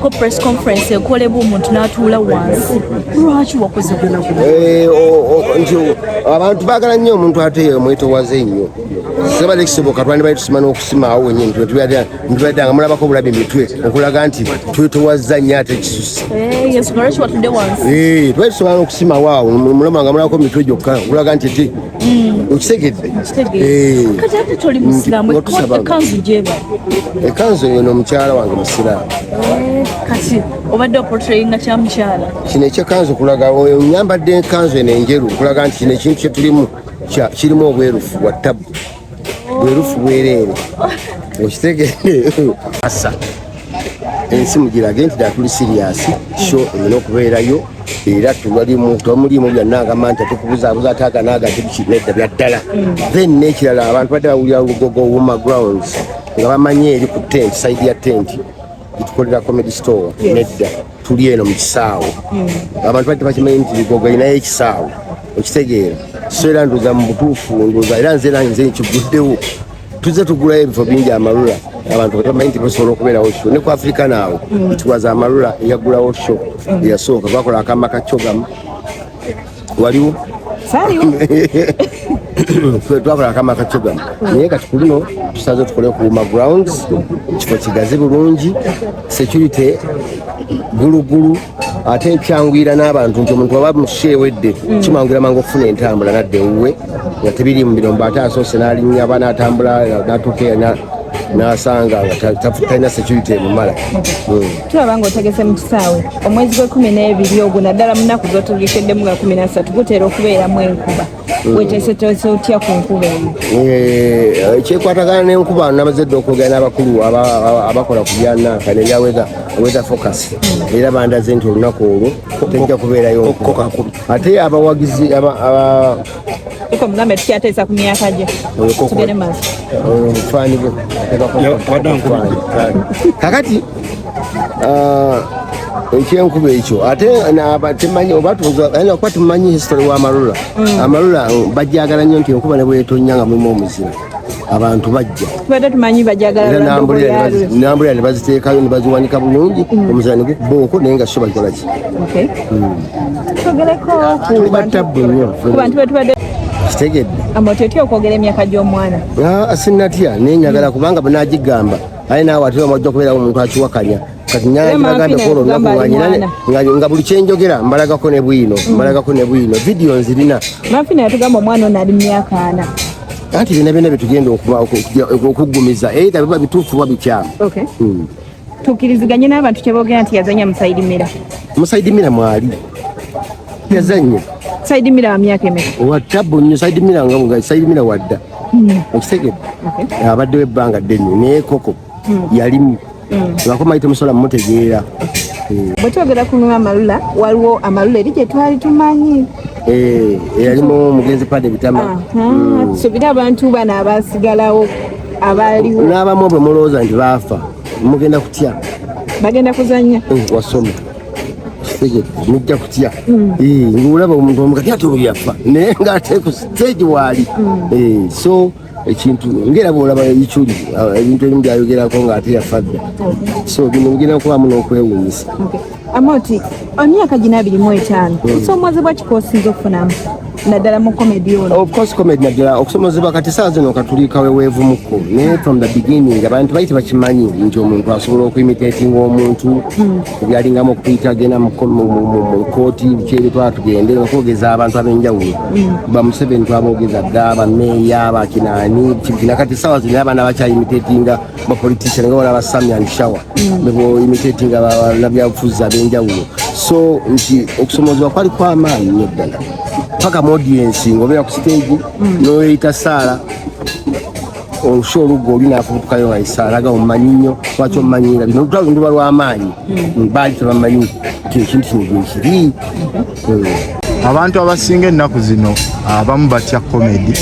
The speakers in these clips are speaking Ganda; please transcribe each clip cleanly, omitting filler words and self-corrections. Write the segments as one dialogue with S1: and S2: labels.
S1: ko press conference ekolebwa omuntu n'atuula wansi lwaki wakoze
S2: abantu baagala nnyo omuntu ate mwetowaze nnyo sebale kisoboka twandibali tusima n'okusimaawo wennyini ntubadde nga mulabako obulabi emitwe okulaga nti twetowazza nnyo ate kisusi twali tusobola n'okusimaawo awo mulaba nga mulabako emitwe gyokka okulaga nti ti okitegedde ekanzu eyo n'omukyala wange musiraamu
S1: kati obadde oportrayinga kya mukyala
S2: kino ekyekanzu kulaga nyambadde ekanzu eno enjeru kulaga nti kino ekintu kyetulimu kirimu obwerufu bwa ttabu bwerufu bwereere okitegedde asa ensi mugirage nti ddala tuli siriyasi sho erina okubeerayo era tomulimu byonna agamba nti atekubuzaabuza ate aganaaga tebikirnedda bya ddala then n'ekirala abantu badde bawulira Lugogo Woma Grounds nga bamanye eri ku tent side ya tent gitukolera comedy store nedda tuli eno mu kisaawo abantu badde bakimanyi nti Lugogo erinayo ekisaawo okitegeera so era ndoza mu butuufu ndoza era nze nkiguddewo tuzze tugulayo ebifo bingi amalula abantu batamanyi nti basobola okubeerawo sho ne ku Africa naawo tuwaza amalula eyagulawo sho eyasooka bakola akama kacyogamu waliwo twakola akama kacyogamu naye kati kulino tusaze tukole ku Woma Grounds kifo kigazi bulungi security gulugulu ate kyangwira n'abantu nti omuntu waba mushewedde kimangwira mangu okufuna entambula nadde wuwe nga tebiri mu birombo ate asoose n'alinnya aba n'atambula n'atuuka n'asanga talina security emumala
S1: tulaba nga otegese mu kisaawe omwezi gw'12 ogwo naddala mu nnaku zotegekeddemu nga 13 gutera okubeeramu enkuba weteeseteese otya ku nkuba eyo
S2: ekyekwatagana n'enkuba namaze dda okwogera n'abakulu abakola ku byananka nebya weather focus era bandaze nti olunaku olwo tejja kubeerayo ate abawagizi
S1: mugambe tukyateesa ku myaka gye tugere maaso
S2: obufaani bwe kakati ekyenkuba ekyo ate temanyi oba kuba tumanyi history w'amalula amalula bajagala nnyo nti enkuba ne bwetonya nga mulimu omuzira abantu bajja
S1: tubadde tumanyi bajagala
S2: nambulira ne baziteekayo ne baziwanika bulungi omuzira ne gukubaoko naye nga so bakolaki
S1: twogereko
S2: batabbu nnyo
S1: ku bantu betubadde
S2: kitegedde
S1: Amooti otya okwogera emyaka gy'omwana
S2: sinnatya naye njagala kubanga banaagigamba aye naawe ate omajja kubeerawo omuntu akiwakanya kati nyagambeko olwo olunaku lwanyina nga buli kyenjogera mbalagako ne bwino vidiyo nzirina
S1: mafina yatugamba omwana ono ali mu myaka 4
S2: anti byonna byetugenda okuggumiza era biba bituufu ba bikyamu
S1: tukiriziganye n'abantu kyeboogera nti yazannya
S2: Musaidi Mira mwali yazannya
S1: Saidi Mira wa myaka emeka
S2: wattabu nnyo Saidi Mira nga Saidi Mira wadda okitegedde abaddewo ebbanga ddene naye Coco yalimu lwakomaite musola mutegeera
S1: bwe twogera ku amalula waliwo amalula eri gye twali tumanyi
S2: eyalimu omugenzi Pade Bitama
S1: tusobire abantu bano abasigalawo abaliwo
S2: n'abamu bwe mulowooza nti baafa mugenda kutya
S1: bagenda kuzannya
S2: wasoma mujja kutya ngulaba omuntu omukati ate oyo yafa naye ng'ate ku stage waali so ekintu ngera bwolaba ekikyuli ebintu ebimu byayogerako ng'ate yafa dda so bino bigenda kubamu n'okwewuunyisa
S1: Amooti emyaka gino 25 okusomozebwa kikosinza okufunamu naddala mu comedy ono
S2: of course comedy naddala okusomozebwa kati saa zino katulika weweevumuko naye from the beginning abantu baite bakimanyi nti omuntu asobola okuimitatinga omuntu ebyalingamu okuyita agenda mu kooti bikyeri twatugende okwogeza abantu ab'enjawulo bamuseveni twaboogeza dda bameeya abakinaani kibikina kati sawa zino abaana bakyayimitatinga bapolitician nga wala basamya and shower bebo imitatinga nabyabufuzi ab'enjawulo so nti okusomozebwa kwali kw'amaanyi nnyo ddala paka mu audience ng'obeera ku stage n'oyita saala olusha oluggo oli n'afubutukayo nga isaala aga omumanyi nnyo lwaki omumanyira bino luba lw'amaanyi baali tebamanyi ekintu kino gyekiri
S3: abantu abasinga ennaku zino abamu batya komedi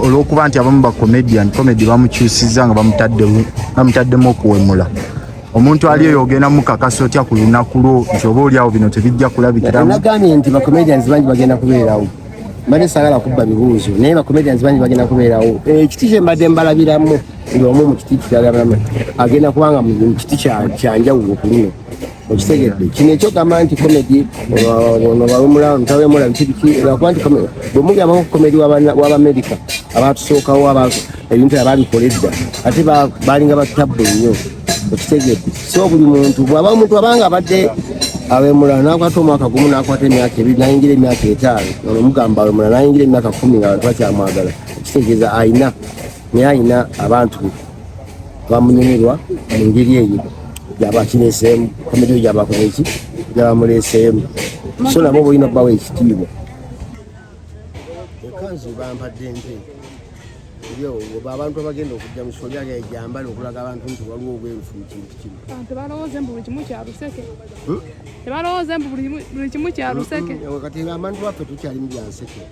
S3: olw'okuba nti abamu bacomedian komedi bamukyusizza nga bamutaddemu okuwemula omuntu ali eyo ogenda mukakasa otya ku lunaku lwo nti oba oliawo bino tebijja kulabikiramu
S2: nagambye nti bacomedians bangi bagenda kubeerawo mbadde saagala kubba bibuuzo naye bacomedians bangi bagenda kubeerawo ekiti kye mbadde mbalabiramu ng'omu mu kiti kiralamu agenda kubanga mu kiti kyanjawulo ku luno okitegedde kino ekyogamba nti comedy bawemula ntawemula lwakuba nti bwemugamba comedy w'Amerika abatusookawo ebintu ababikola edda ate balinga batabbu nnyo okitegedde so buli muntu bw'aba omuntu abanga abadde awemula nakwata omwaka gumu nakwata emyaka ebiri nayingira emyaka 5 nomugamba awemula nayingira emyaka 10 nga abantu bakyamwagala ekitegeeza ayina naye ayina abantu bamunyumirwa engeri eyo gyabakineseemu komedi eyo gyabakola eki gyabamuleeseemu so nabo bolina okubawo ekitiibwa ekanzu bampadde nte oba abantu abagenda okujja mu kisolo lyali ejambala okulaga abantu nti waliwo obwerufu mu kintu kimu
S4: tebalowooza mbu buli kimu kya luseke tebalowooza mbu buli kimu kya luseke
S2: kati abantu baffe tukyali mu byanseke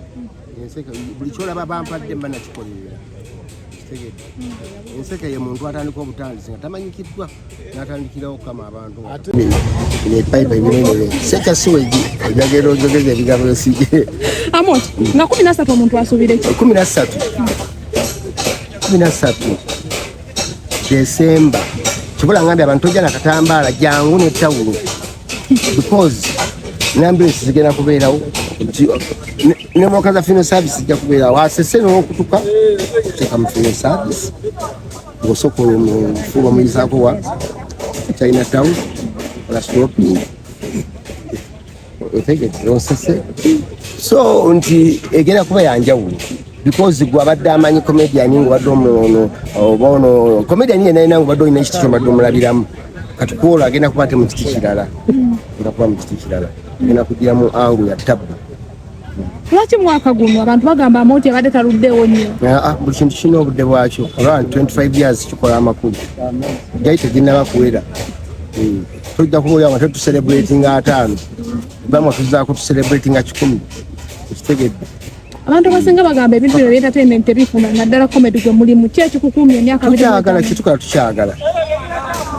S2: enseke buli kyolaba bampadde mba nakikolerera kitegedde enseke ye muntu atandika obutandisi nga tamanyikiddwa n'atandikirawo kama abantu epayipa ebinenere seka siwegi ojagenda ojogeza ebigambo esije
S4: Amooti nga 13 omuntu asuubira eki
S2: 13 Desemba kibula ngambye abantu ojja nakatambaala jangu netawulo because n'ambulensi zigenda kubeerawo nemokaza fino service ijja kubeerawo asese n'okutuka okuteeka mu fino service ng'osooka omufuuba muyizaako wa China Town ola shopping otegedde osese so nti egenda kuba yanjawulo because gwe abadde amanyi comedian ng'obadde omunono oba ono comedian yenna yenna ng'obadde olina ekiti ky'obadde omulabiramu kati kuola agenda kuba ate mu kiti kirala agenda kuba mu kiti kirala agenda kugira mu angu ya tabu
S4: lwaki mwaka guno abantu bagamba Amooti abadde taluddeewo nnyo
S2: buli kintu kirina obudde bwakyo around 25 years kikola amakulu gali teginnaba kuwera tojja kubaolyawo nga tetucelebratinga 5 bamwe tuzaako tucelebratinga 10 ekitegedde
S4: abantu abasinga bagamba ebintu byo entertainment tebifuna naddala comedy gwe mulimu ki ekikukuumya emyaka
S2: tukyagala kyetukola tukyagala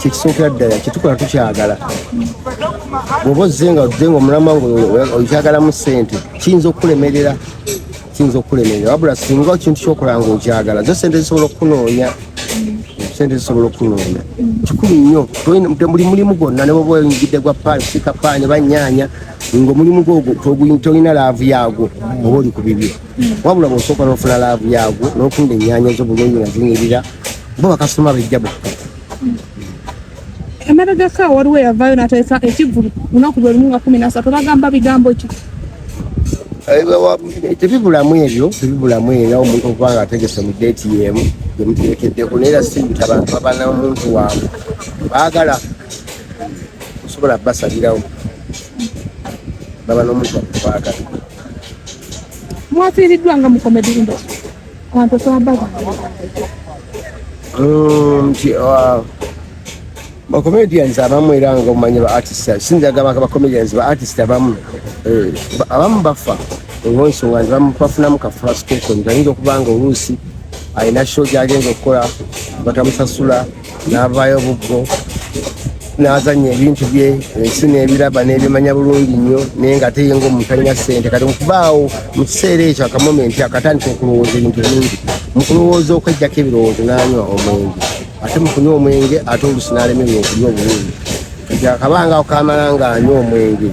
S2: kyekisookera ddala kyetukola tukyagala bw'oba ozzenga omulama okyagalamu ssente kiyinza okulemerera wabula singa ekintu kyokola nga okyagala zo sente zisobola okukunoonya kikulu nnyo buli mulimu gwonna ne bwoba oyingidde gwa sika paani banyaanya ng'omulimu gwo tolina laavu yaagwo oba oli ku bibyo wabula bw'osooka n'ofuna laavu yaagwo n'okunda ennyaanya zo bulungi nga zinyirira bo bakasoma bejja bokka
S4: emabegako waliwo eyavaayo n'ateeka ekivulu lunaku lwe lumu nga 13 bagamba bigambo ki
S2: tebibulamu ebyo omuntu okuba nga ategese mu deeti yeemu gemuterekeddeko naye era sinta abantu babana omuntu waabwe baagala osobola basalirawo baba n'omuntu wakubaagala
S4: mwafiiriddwa nga mu comedy industry abantu osobola
S2: nti bacomedians abamu era nga omanyi ba artist sinjagamba ba comedians ba artist abamu bafa olw'ensonga nti bafunamu ka frustration ayinza okuba nga oluusi alina show gy'agenza okukola batamusasula n'avaayo buggo n'azannya ebintu bye ensi n'ebiraba n'ebimanya bulungi nnyo naye nga ate ye ng'omuntu alina ssente kati mukubaawo mu kiseera ekyo akamomenti akatandika okulowooza ebintu bingi mu kulowooza okweggyako ebirowoozo n'anywa omwenge ate mu kunywa omwenge ate oluusi n'alemerwa okunywa obulungi kati akabanga akamala nga anywa omwenge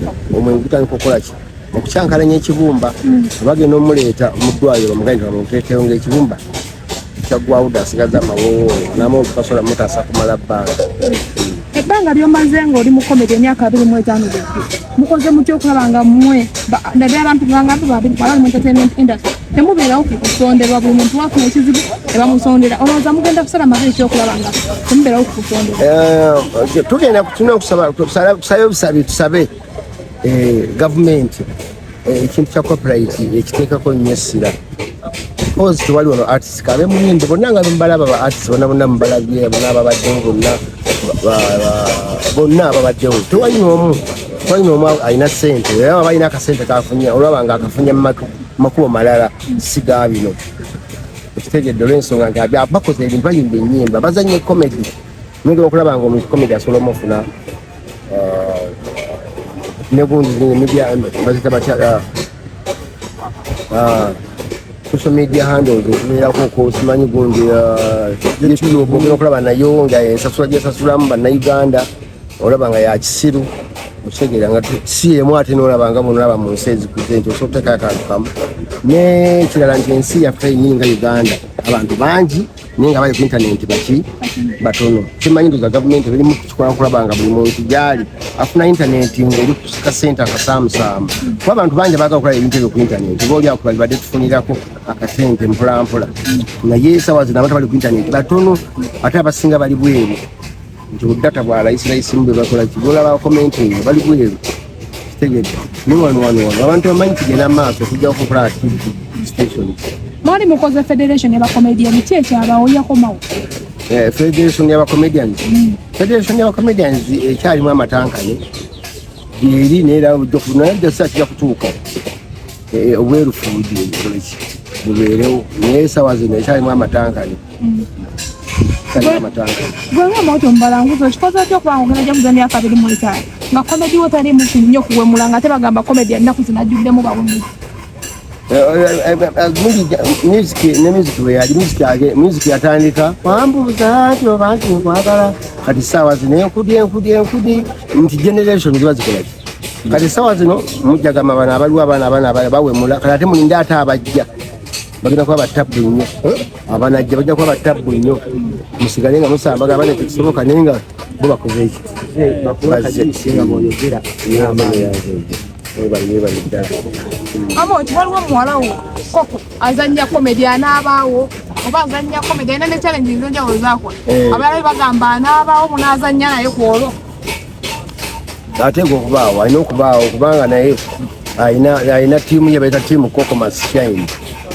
S2: gutandika okukola ki okukyankalanya ekibumba abagenda omuleeta mu ddwaliro bamugambye bamuteekeyo ng'ekibumba kyaggwawo dda asigaza amawoowo n'amawoowo tukasobola mutaasa kumala bbanga
S4: ebbanga lyomaze ng'oli mu comedy emyaka 25 mukoze mutya okulaba nga mmwe naddala abantu bala mu entertainment industry temubeerawo ku kusonderwa buli muntu wafuna ekizibu ebamusondera olowooza mugenda kusala magezi kyokulaba nga temubeerawo ku kusondera
S2: tugenda tusabe obusabi tusabe gavumenti ekintu kya copyright ekiteekako nnyo essira because tewali wano artist kabe muyimbi bonna nga mubalaba ba artist bonna mubalabye bonna ababaddewo bonna ababaddewo tewali n'omu alina ssente era aba alina akasente kafunye olwaba nga akafunye mu makubo malala siga bino ekitegedde olw'ensonga nti bakoze ebintu bayimba ennyimba bazanye comedy nogera okulaba nga omuntu comedy asobola omufuna negundi media bazita batya social media handles okubeerako simanyi gundi YouTube ogenda okulaba nayo nga ensasula gyesasulamu bannayuganda olaba nga ya kisiru okitegera nga si emu ate n'olaba nga bunolaba mu nsi ezikuze nti osobola okuteekayo akantu kamu n'ekirala nti ensi yaffe yennyini nga Uganda abantu bangi naye nga bali ku intaneti batono kimanyi nti za gavumenti biri mu kukikola kulaba nga buli muntu gyali afuna intaneti ng'eri ku kasente akasaamusaamu kuba abantu bangi baagala okulaba ebintu ebyo ku intaneti oba oli ako balibadde tufunirako akasente mpolampola naye esaawa zino abantu bali ku intaneti batono ate abasinga bali bweru nti obuddata bwa layisi mu bwe bakola kibolaba commenting bali bweru kitegedde ni wano abantu bamanyi kigenda maaso tujja okukola TV station
S4: mwali mukoze federation y'abakomedian ki ekyabawo yakomawo
S2: federation y'abakomedians federation y'abakomedians ekyalimu amatankane eri neera naye saa kijja kutuuka obwerufuudi bubeerewo naye esaawa zino ekyalimu amatankane
S4: gwenga Amooti Omubalanguzi okikoze otya okubanga ogenda gya muzannya akabiri mu itaali nga komedi wo taliimu nnyo kuwemula nga ate bagamba komedi ennaku zinajjuddemu bawumuli music yatandika wambuuza nti oba nti nkwagala kati saawa zino enkudi nti generation ziba zikolaki kati saawa zino mujjagamba bano abaliwo abaana bawemula kati ate mulinde ate abajja bagenda kuba batabbu nnyo abanajja bajja kuba batabbu nnyo musigale nga musambaga abana tekisoboka naye nga bo bakoze eki Amooti waliwo muwala wo Coco azannya komedi anaabaawo oba azannya komedi alina ne challenge ez'enjawulo z'akola abalala bagamba anaabaawo munaazannya naye ku olwo
S2: ateeka okubaawo alina okubaawo kubanga naye alina ttiimu ye bayita ttiimu Coco must shine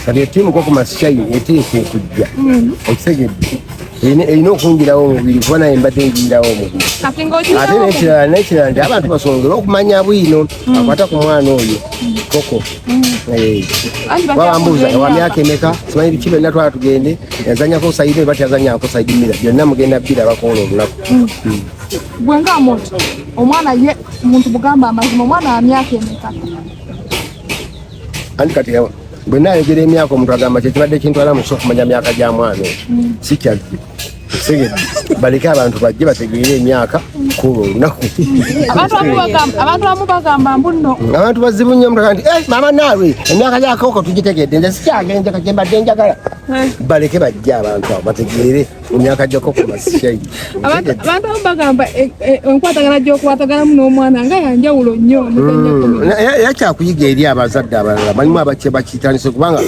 S2: kati ttiimu Coco must shine eteeka okujja okitegedde erina okunjirawo omubiri kuba naye mbadde njirirawo omubiri ate nekirala nti abantu basongera okumanya bwino akwata ku mwana oyo Coco wabambuuza wa myaka emeka simanyi biki byonna twala tugende yazanyako sayidi bati yazanyako sayidi mira byonna mugenda bbira bakola obulaku
S4: gwenga Amooti omwana ye muntu bugamba amazima omwana wa myaka emeka
S2: anti kati bwe naayogera emyaka omuntu agamba kyekibadde kintwala mu okumanya myaka gya mwana si kyazzi segedde baleke abantu bajje bategeere emyaka kuba olunaku
S4: abantu bamu bagamba mbuno
S2: abantu bazibu nnyo mutaka nti maama naawe emyaka gya Coco tugitegedde nze sikyagenze kati mbadde njagala baleke bajje abantu abo bategeere emyaka gya Coco masishayi
S4: abantu bamu bagamba enkwatagana gy'okwataganamu n'omwana nga yanjawulo nnyo
S2: yakyakuyiga eri abazadde abalala balimu abakye bakitandise kubanga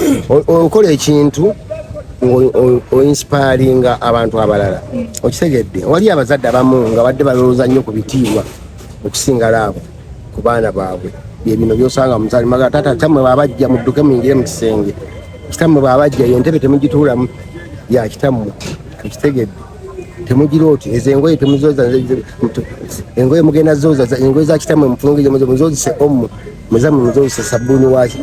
S2: okola ekintu inspiringa abantu abalala okitegedde wali abazadde abamu nga badde balowooza nnyo ku bitiibwa okusinga abo ku baana baabwe byebino byosanga muzali maga tata kitammwe babajja mudduke muyingire mu kisenge kitammwe babajja yentebe temugituulamu ya kitammwe okitegedde temugira oti ezo engoye temuzooza engoye mugenda zooza engoye za kitammwe mufulungire muzoozise omu muzamu muzoozise sabbuuni waki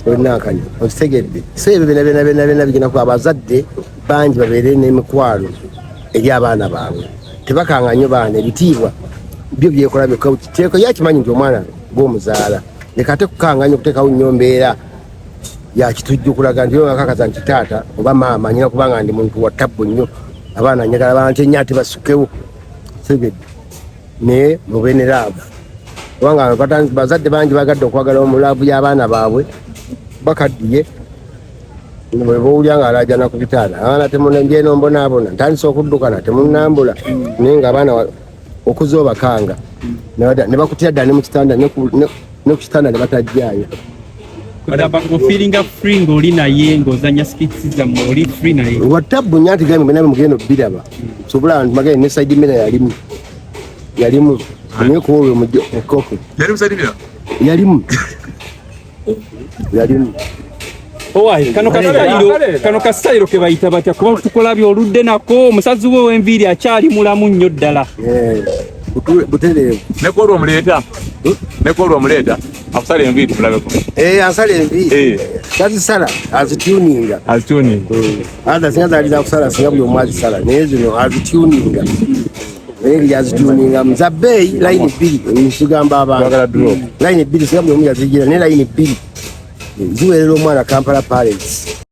S2: olinaakanya okitegedde so ebyo byonna bigenda kuba abazadde bangi babeere n'emikwalo eri abaana baabwe tebakanga nnyo baana ebitiibwa byo byekola byokka yakimanyi nti omwana gw'omuzaala leka ate kukanga nnyo okuteekawo nnyo mbeera yakitujja okulaga nti akakaza nti taata oba maama nyina kubanga ndi muntu wa tabbu nnyo abaana njagala bante nnyo ate basukewo tegedde naye mube ne laavu kubanga bazadde bangi bagadde okwagala omulaavu y'abaana baabwe bakaddiye bwe bowulya nga alajana ku bitaala abaana temunenjeeno mbonaabona ntandisa okuddukana temunnambula naye nga abaana okuza obakanga ne bakutira ddala ne mu kitanda ne ku kitanda ne batajjaayo
S5: ofiringa free ng'oli naye ng'ozanya skits zammwe oli free naye
S2: watabbu nnyo anti gambe bwenabe mugenda obbiraba sobula abantu magende ne saidi mira yalimu naye kuolwe mu Coco yalimu
S5: owaye kano kasitayiro ke bayita batya kuba tukolabye oludde nako omusazi we w'enviiri akyali mulamu nnyo ddala
S2: butereevu
S6: nekoolwa omuleeta akusala enviiri tulabeko
S2: asala enviiri tazisala azituninga ada singa zaali zakusala singa buli omu azisala naye zino azituninga naye yazituninga muzabbeeyi layini bbiri nsugamba abantu layini bbiri singa buli omu yazigira naye layini bbiri ziwerera omwana Kampala Palace